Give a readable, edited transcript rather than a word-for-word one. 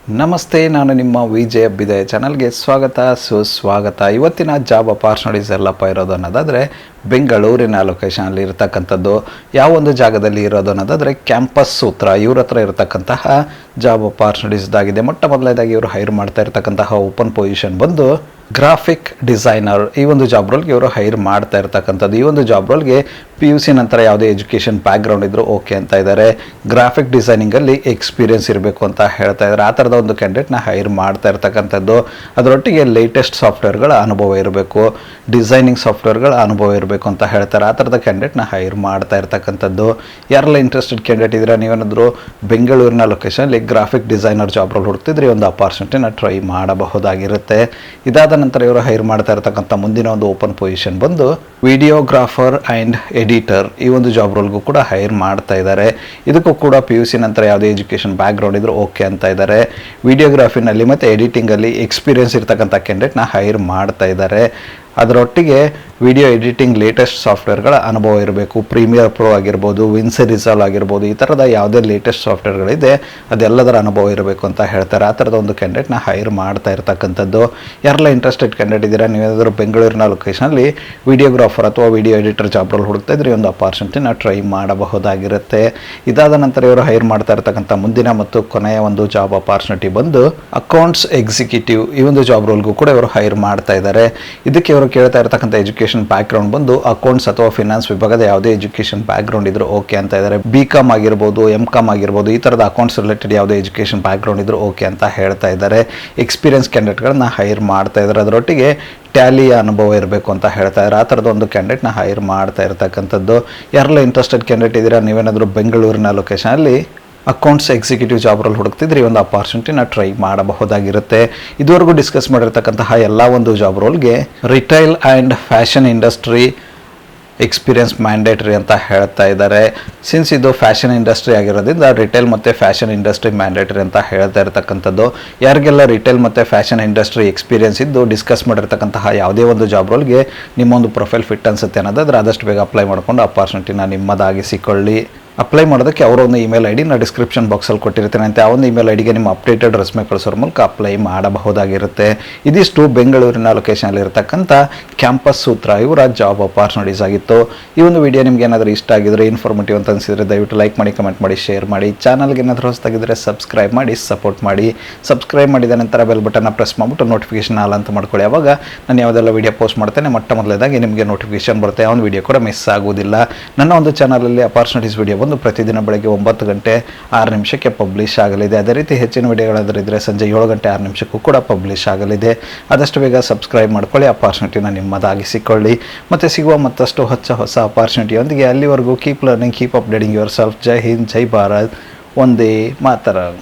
ನಮಸ್ತೆ, ನಾನು ನಿಮ್ಮ ವಿಜಯ್ ಅಭ್ಯುದಯ ಚಾನಲ್ಗೆ ಸ್ವಾಗತ ಸುಸ್ವಾಗತ. ಇವತ್ತಿನ ಜಾಬ್ ಅಪಾರ್ಚುನಿಟೀಸ್ ಎಲ್ಲಪ್ಪ ಇರೋದು ಅನ್ನೋದಾದರೆ ಬೆಂಗಳೂರಿನ ಲೊಕೇಶನಲ್ಲಿ ಇರತಕ್ಕಂಥದ್ದು. ಯಾವ ಒಂದು ಜಾಗದಲ್ಲಿ ಇರೋದು ಅನ್ನೋದಾದರೆ ಕ್ಯಾಂಪಸ್ ಸೂತ್ರ ಇವ್ರ ಹತ್ರ ಇರತಕ್ಕಂತಹ ಜಾಬ್ ಅಪಾರ್ಚುನಿಟೀಸ್ದಾಗಿದೆ. ಮೊಟ್ಟ ಮೊದಲನೇದಾಗಿ ಇವರು ಹೈರ್ ಮಾಡ್ತಾ ಇರತಕ್ಕಂತಹ ಓಪನ್ ಪೊಸಿಷನ್ ಬಂದು ಗ್ರಾಫಿಕ್ ಡಿಸೈನರ್. ಈ ಒಂದು ಜಾಬ್ ರೋಲ್ಗೆ ಇವರು ಹೈರ್ ಮಾಡ್ತಾ ಇರ್ತಕ್ಕಂಥದ್ದು. ಈ ಒಂದು ಜಾಬ್ ರೋಲ್ಗೆ PUC ನಂತರ ಯಾವುದೇ ಎಜುಕೇಷನ್ ಬ್ಯಾಕ್ಗ್ರೌಂಡ್ ಇದ್ದರೂ ಓಕೆ ಅಂತ ಇದ್ದಾರೆ. ಗ್ರಾಫಿಕ್ ಡಿಸೈನಿಂಗಲ್ಲಿ ಎಕ್ಸ್ಪೀರಿಯನ್ಸ್ ಇರಬೇಕು ಅಂತ ಹೇಳ್ತಾ ಇದ್ದಾರೆ. ಆ ಥರದ ಒಂದು ಕ್ಯಾಂಡಿಡೇಟ್ನ ಹೈರ್ ಮಾಡ್ತಾ ಇರ್ತಕ್ಕಂಥದ್ದು. ಅದರೊಟ್ಟಿಗೆ ಲೇಟೆಸ್ಟ್ ಸಾಫ್ಟ್ವೇರ್ಗಳ ಅನುಭವ ಇರಬೇಕು, ಡಿಸೈನಿಂಗ್ ಸಾಫ್ಟ್ವೇರ್ಗಳ ಅನುಭವ ಇರಬೇಕು ಅಂತ ಹೇಳ್ತಾರೆ. ಆ ಥರದ ಕ್ಯಾಂಡಿಡೇಟ್ನ ಹೈರ್ ಮಾಡ್ತಾ ಇರ್ತಕ್ಕಂಥದ್ದು. ಯಾರೆಲ್ಲ ಇಂಟ್ರೆಸ್ಟೆಡ್ ಕ್ಯಾಂಡಿಡೇಟ್ ಇದ್ದೀರಾ, ನೀವೇನಾದರೂ ಬೆಂಗಳೂರಿನ ಲೊಕೇಶನಲ್ಲಿ ಗ್ರಾಫಿಕ್ ಡಿಸೈನರ್ ಜಾಬ್ ರೋಲ್ ಹುಡುಕ್ತಿದ್ರೆ ಒಂದು ಅಪಾರ್ಚುನಿಟಿನ ಟ್ರೈ ಮಾಡಬಹುದಾಗಿರುತ್ತೆ. ಇದಾದ ನಂತರ ಇವರು ಹೈರ್ ಮಾಡ್ತಾ ಇರ್ತಕ್ಕಂಥ ಮುಂದಿನ ಒಂದು ಓಪನ್ ಪೊಸಿಷನ್ ಬಂದು ವಿಡಿಯೋಗ್ರಾಫರ್ ಆ್ಯಂಡ್ ಎಡಿಟರ್. ಈ ಒಂದು ಜಾಬ್ ರೋಲ್ಗೂ ಕೂಡ ಹೈರ್ ಮಾಡ್ತಾ ಇದ್ದಾರೆ. ಇದಕ್ಕೂ ಕೂಡ PUC ನಂತರ ಯಾವುದೇ ಎಜುಕೇಷನ್ ಬ್ಯಾಕ್ಗ್ರೌಂಡ್ ಇದ್ರೂ ಓಕೆ ಅಂತ ಇದ್ದಾರೆ. ವಿಡಿಯೋಗ್ರಾಫಿನಲ್ಲಿ ಮತ್ತು ಎಡಿಟಿಂಗಲ್ಲಿ ಎಕ್ಸ್ಪೀರಿಯನ್ಸ್ ಇರ್ತಕ್ಕಂಥ ಕ್ಯಾಂಡಿಡೇಟ್ನ ಹೈರ್ ಮಾಡ್ತಾ ಇದ್ದಾರೆ. ಅದರೊಟ್ಟಿಗೆ ವಿಡಿಯೋ ಎಡಿಟಿಂಗ್ ಲೇಟೆಸ್ಟ್ ಸಾಫ್ಟ್ವೇರ್ಗಳ ಅನುಭವ ಇರಬೇಕು. ಪ್ರೀಮಿಯರ್ ಪ್ರೋ ಆಗಿರ್ಬೋದು, ವಿನ್ಸರಿಸಲ್ ಆಗಿರ್ಬೋದು, ಈ ಥರದ ಯಾವುದೇ ಲೇಟೆಸ್ಟ್ ಸಾಫ್ಟ್ವೇರ್ಗಳಿದೆ ಅದೆಲ್ಲದರ ಅನುಭವ ಇರಬೇಕು ಅಂತ ಹೇಳ್ತಾರೆ. ಆ ಥರದ ಒಂದು ಕ್ಯಾಂಡಿಡೇಟ್ನ ಹೈರ್ ಮಾಡ್ತಾ ಇರ್ತಕ್ಕಂಥದ್ದು. ಯಾರೆಲ್ಲ ಇಂಟ್ರೆಸ್ಟೆಡ್ ಕ್ಯಾಂಡಿಡೇಟ್ ಇದ್ದೀರಾ, ನೀವೇನಾದರೂ ಬೆಂಗಳೂರಿನ ಲೊಕೇಶನಲ್ಲಿ ವಿಡಿಯೋಗ್ರಾಫರ್ ಅಥವಾ ವಿಡಿಯೋ ಎಡಿಟರ್ ಜಾಬ್ ರೋಲ್ ಹುಡುಕ್ತಾ ಇದ್ರೆ ಒಂದು ಅಪಾರ್ಚುನಿಟಿನ ಟ್ರೈ ಮಾಡಬಹುದಾಗಿರುತ್ತೆ. ಇದಾದ ನಂತರ ಇವರು ಹೈರ್ ಮಾಡ್ತಾ ಇರ್ತಕ್ಕಂಥ ಮುಂದಿನ ಮತ್ತು ಕೊನೆಯ ಒಂದು ಜಾಬ್ ಅಪಾರ್ಚುನಿಟಿ ಬಂದು ಅಕೌಂಟ್ಸ್ ಎಕ್ಸಿಕ್ಯೂಟಿವ್. ಈ ಒಂದು ಜಾಬ್ ರೋಲ್ಗೂ ಕೂಡ ಇವರು ಹೈರ್ ಮಾಡ್ತಾ ಇದ್ದಾರೆ. ಇದಕ್ಕೆ ಇವರು ಕೇಳ್ತಾ ಇರ್ತಕ್ಕಂಥ ಎಜುಕೇಷನ್ ಬ್ಯಾಕ್ಗ್ರೌಂಡ್ ಬಂದು ಅಕೌಂಟ್ಸ್ ಅಥವಾ ಫಿನಾನ್ಸ್ ವಿಭಾಗದ ಯಾವುದೇ ಎಜುಕೇಷನ್ ಬ್ಯಾಕ್ಗ್ರೌಂಡ್ ಇದ್ರೂ ಓಕೆ ಅಂತ ಇದ್ದಾರೆ. BCom ಆಗಿರ್ಬೋದು, MCom ಆಗಿರ್ಬೋದು, ಈ ಥರದ ಅಕೌಂಟ್ಸ್ ರಿಲೇಟೆಡ್ ಯಾವುದೇ ಎಜುಕೇಷನ್ ಬ್ಯಾಕ್ಗ್ರೌಂಡ್ ಇದ್ರೂ ಓಕೆ ಅಂತ ಹೇಳ್ತಾ ಇದ್ದಾರೆ. ಎಕ್ಸ್ಪೀರಿಯನ್ಸ್ ಕ್ಯಾಂಡಿಡೇಟ್ಗಳನ್ನ ಹೈರ್ ಮಾಡ್ತಾ ಇದ್ದಾರೆ. ಅದರೊಟ್ಟಿಗೆ ಟ್ಯಾಲಿಯ ಅನುಭವ ಇರಬೇಕು ಅಂತ ಹೇಳ್ತಾ ಇದ್ದಾರೆ. ಆ ಥರದ ಒಂದು ಕ್ಯಾಂಡಿಡೇಟ್ನ ಹೈರ್ ಮಾಡ್ತಾ ಇರ್ತಕ್ಕಂಥದ್ದು. ಯಾರೆಲ್ಲ ಇಂಟ್ರೆಸ್ಟೆಡ್ ಕ್ಯಾಂಡಿಡೇಟ್ ಇದ್ದೀರಾ, ನೀವೇನಾದರೂ ಬೆಂಗಳೂರಿನ ಲೊಕೇಶನಲ್ಲಿ ಅಕೌಂಟ್ಸ್ ಎಕ್ಸಿಕ್ಯೂಟಿವ್ ಜಾಬ್ ರೋಲ್ ಹುಡುಕ್ತಿದ್ರೆ ಈ ಒಂದು ಅಪಾರ್ಚುನಿಟಿನ ಟ್ರೈ ಮಾಡಬಹುದಾಗಿರುತ್ತೆ. ಇದುವರೆಗೂ ಡಿಸ್ಕಸ್ ಮಾಡಿರ್ತಕ್ಕಂತಹ ಎಲ್ಲ ಒಂದು ಜಾಬ್ ರೋಲ್ಗೆ retail and fashion industry experience mandatory ಅಂತ ಹೇಳ್ತಾ ಇದ್ದಾರೆ. ಸಿನ್ಸ್ ಇದು ಫ್ಯಾಷನ್ ಇಂಡಸ್ಟ್ರಿ ಆಗಿರೋದ್ರಿಂದ ರಿಟೇಲ್ ಮತ್ತು ಫ್ಯಾಷನ್ ಇಂಡಸ್ಟ್ರಿ ಮ್ಯಾಂಡೇಟರಿ ಅಂತ ಹೇಳ್ತಾ ಇರ್ತಕ್ಕಂಥದ್ದು. ಯಾರಿಗೆಲ್ಲ ರಿಟೇಲ್ ಮತ್ತು ಫ್ಯಾಷನ್ ಇಂಡಸ್ಟ್ರಿ ಎಕ್ಸ್ಪೀರಿಯನ್ಸ್ ಇದ್ದು ಡಿಸ್ಕಸ್ ಮಾಡಿರ್ತಕ್ಕಂತಹ ಯಾವುದೇ ಒಂದು ಜಾಬ್ ರೋಲ್ಗೆ ನಿಮ್ಮೊಂದು ಪ್ರೊಫೈಲ್ ಫಿಟ್ ಅನ್ಸುತ್ತೆ ಅನ್ನೋದಾದ್ರೆ ಆದಷ್ಟು ಬೇಗ ಅಪ್ಲೈ ಮಾಡಿಕೊಂಡು ಅಪಾರ್ಚುನಿಟಿನ ನಿಮ್ಮದಾಗಿಸಿಕೊಳ್ಳಿ. ಅಪ್ಲೈ ಮಾಡೋದಕ್ಕೆ ಅವರ ಒಂದು ಇಮೇಲ್ ID ನ ಡಿಸ್ಕ್ರಿಪ್ಷನ್ ಬಾಕ್ಸಲ್ಲಿ ಕೊಟ್ಟಿರ್ತೀನಿ. ಅಂತ ಆ ಒಂದು ಇಮೇಲ್ IDಗೆ ನಿಮ್ಮ ಅಪ್ಡೇಟೆಡ್ ರೆಸ್ಯೂಮೆ ಕಳಿಸೋರ ಮೂಲಕ ಅಪ್ಲೈ ಮಾಡಬಹುದಾಗಿರುತ್ತೆ. ಇದಿಷ್ಟು ಬೆಂಗಳೂರಿನ ಲೊಕೇಶನಲ್ಲಿ ಇರತಕ್ಕಂಥ ಕ್ಯಾಂಪಸ್ ಸೂತ್ರ ಇವರ ಜಾಬ್ ಅಪಾರ್ಚುನಿಟೀಸ್ ಆಗಿತ್ತು. ಈ ಒಂದು ವಿಡಿಯೋ ನಿಮ್ಗೆ ಏನಾದರೂ ಇಷ್ಟ ಆಗಿದ್ರೆ, ಇನ್ಫಾರ್ಮೇಟಿವ್ ಅಂತ ಅನಿಸಿದ್ರೆ ದಯವಿಟ್ಟು ಲೈಕ್ ಮಾಡಿ, ಕಮೆಂಟ್ ಮಾಡಿ, ಶೇರ್ ಮಾಡಿ. ಚಾನಲ್ಗೆ ಏನಾದರೂ ಹೊಸದಾಗಿದ್ದರೆ ಸಬ್ಸ್ಕ್ರೈಬ್ ಮಾಡಿ, ಸಪೋರ್ಟ್ ಮಾಡಿ. ಸಬ್ಸ್ಕ್ರೈಬ್ ಮಾಡಿದ ನಂತರ ಬೆಲ್ ಬಟನ್ನ ಪ್ರೆಸ್ ಮಾಡಿಬಿಟ್ಟು ನೋಟಿಫಿಕೇಶನ್ ಆಲ್ ಅಂತ ಮಾಡ್ಕೊಳ್ಳಿ. ಆವಾಗ ನಾನು ಯಾವುದೆಲ್ಲ ವಿಡಿಯೋ ಪೋಸ್ಟ್ ಮಾಡ್ತೇನೆ ಮೊಟ್ಟ ಮೊದಲೇದಾಗಿ ನಿಮಗೆ ನೋಟಿಫಿಕೇಶನ್ ಬರುತ್ತೆ. ಆ ಒಂದು ವಿಡಿಯೋ ಕೂಡ ಮಿಸ್ ಆಗೋದಿಲ್ಲ. ನನ್ನ ಒಂದು ಚಾನಲಲ್ಲಿ ಅಪಾರ್ಚುನಿಟೀಸ್ ವಿಡಿಯೋ ಒಂದು ಪ್ರತಿದಿನ ಬೆಳಗ್ಗೆ 9 ಗಂಟೆ 6 ನಿಮಿಷಕ್ಕೆ ಪಬ್ಲಿಷ್ ಆಗಲಿದೆ. ಅದೇ ರೀತಿ ಹೆಚ್ಚಿನ ವಿಡಿಯೋಗಳಾದರೂ ಇದ್ದರೆ ಸಂಜೆ 7 ಗಂಟೆ 6 ನಿಮಿಷಕ್ಕೂ ಕೂಡ ಪಬ್ಲಿಷ್ ಆಗಲಿದೆ. ಆದಷ್ಟು ಬೇಗ ಸಬ್ಸ್ಕ್ರೈಬ್ ಮಾಡ್ಕೊಳ್ಳಿ, ಅಪಾರ್ಚುನಿಟಿನ ನಿಮ್ಮದಾಗಿಸಿಕೊಳ್ಳಿ. ಮತ್ತು ಸಿಗುವ ಮತ್ತಷ್ಟು ಹೊಸ ಅಪಾರ್ಚುನಿಟಿಯೊಂದಿಗೆ ಅಲ್ಲಿವರೆಗೂ keep learning, keep updating your yourself Hind, ಜೈ ಭಾರತ್, ವಂದೇ ಮಾತರಂ.